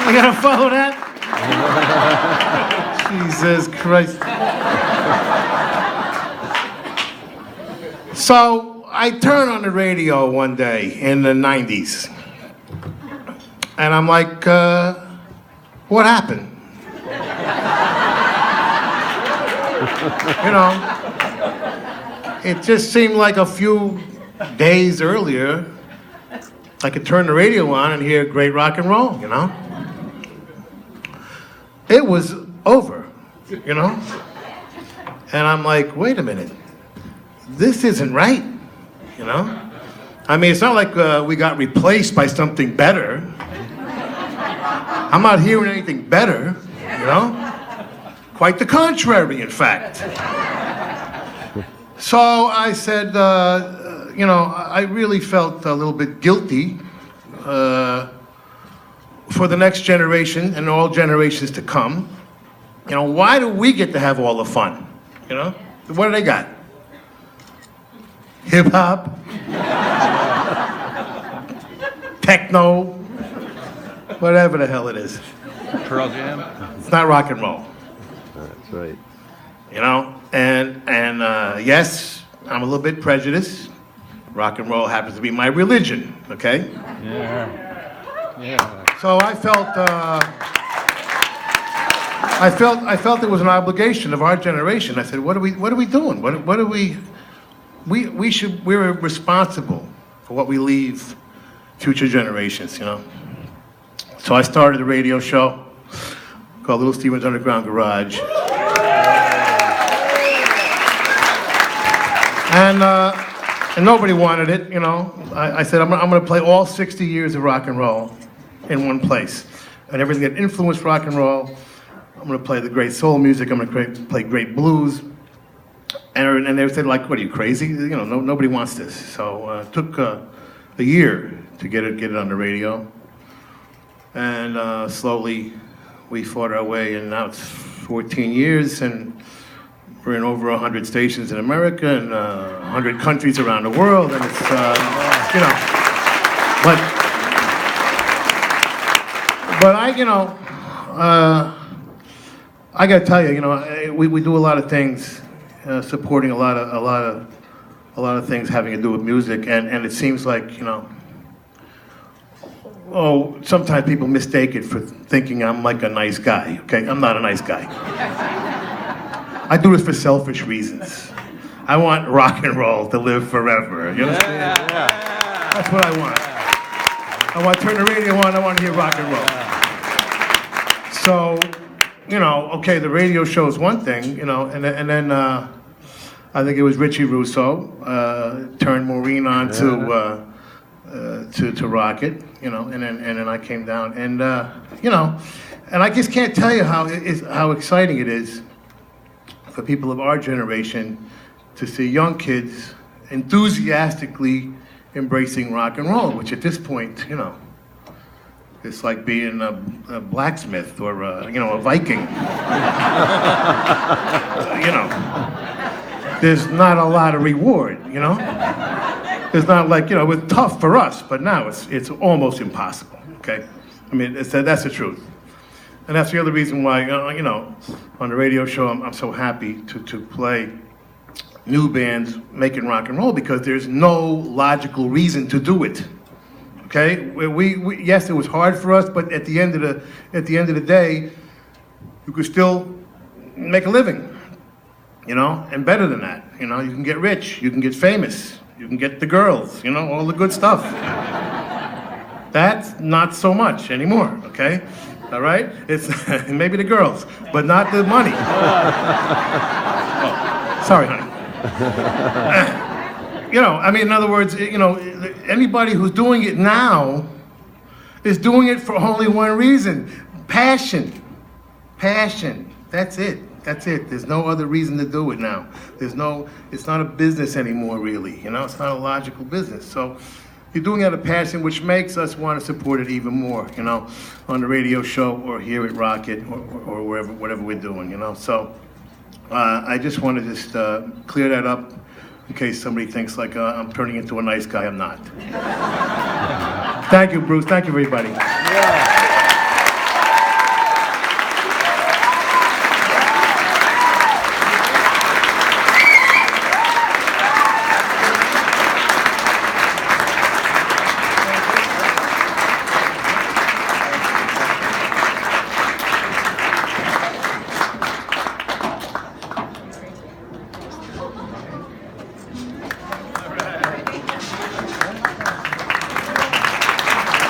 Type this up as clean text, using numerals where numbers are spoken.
I gotta follow that? Jesus Christ. So I turn on the radio one day in the 90s. And I'm like, what happened? You know, it just seemed like a few days earlier, I could turn the radio on and hear great rock and roll, you know? It was over, you know? And I'm like, wait a minute, this isn't right, you know? I mean, it's not like we got replaced by something better. I'm not hearing anything better, you know? Quite the contrary, in fact. So I said, you know, I really felt a little bit guilty for the next generation and all generations to come. You know, why do we get to have all the fun? You know, what do they got? Hip hop, techno, whatever the hell it is. Pearl Jam. It's not rock and roll. That's right. You know, and yes, I'm a little bit prejudiced. Rock and roll happens to be my religion, okay? Yeah. Yeah. So I felt it was an obligation of our generation. I said, what are we doing? What are we're responsible for what we leave future generations, you know? So I started a radio show called Little Steven's Underground Garage. And nobody wanted it, you know. I said, I'm gonna play all 60 years of rock and roll in one place. And everything that influenced rock and roll, I'm gonna play the great soul music, I'm gonna play great blues. And they said, like, what are you, crazy? You know, nobody wants this. So it took a year to get it on the radio. And slowly we fought our way, and now it's 14 years, and we're in over 100 stations in America and 100 countries around the world, and it's, you know, but I, you know, I gotta tell you, you know, we do a lot of things, supporting a lot of things having to do with music, and it seems like, you know, oh, sometimes people mistake it for thinking I'm like a nice guy, okay? I'm not a nice guy. I do this for selfish reasons. I want rock and roll to live forever, you understand? Yeah. That's what I want. I want to turn the radio on, I want to hear rock and roll. So, you know, okay, the radio show is one thing, you know, and then I think it was Richie Russo turned Maureen on to Rockit, you know, and then I came down, and you know, and I just can't tell you how exciting it is for people of our generation to see young kids enthusiastically embracing rock and roll, which at this point, you know, it's like being a blacksmith or you know, a Viking. You know, there's not a lot of reward, you know. It's not like, you know, it's tough for us, but now it's almost impossible, okay? I mean, that's the truth. And that's the other reason why, you know, on the radio show, I'm so happy to play new bands making rock and roll, because there's no logical reason to do it, okay? We yes, it was hard for us, but at the end of the day, you could still make a living, you know, and better than that, you know, you can get rich, you can get famous, you can get the girls, you know, all the good stuff. That's not so much anymore, okay? All right? It's maybe the girls, but not the money. Oh, sorry, honey. You know, I mean, in other words, you know, anybody who's doing it now is doing it for only one reason: passion. Passion. That's it. That's it. There's no other reason to do it now. It's not a business anymore, really. You know, it's not a logical business. So you're doing it out of passion, which makes us want to support it even more, you know, on the radio show or here at Rockit or wherever, whatever we're doing, you know. So I just want to just clear that up in case somebody thinks like I'm turning into a nice guy. I'm not. Thank you, Bruce. Thank you, everybody. Yeah.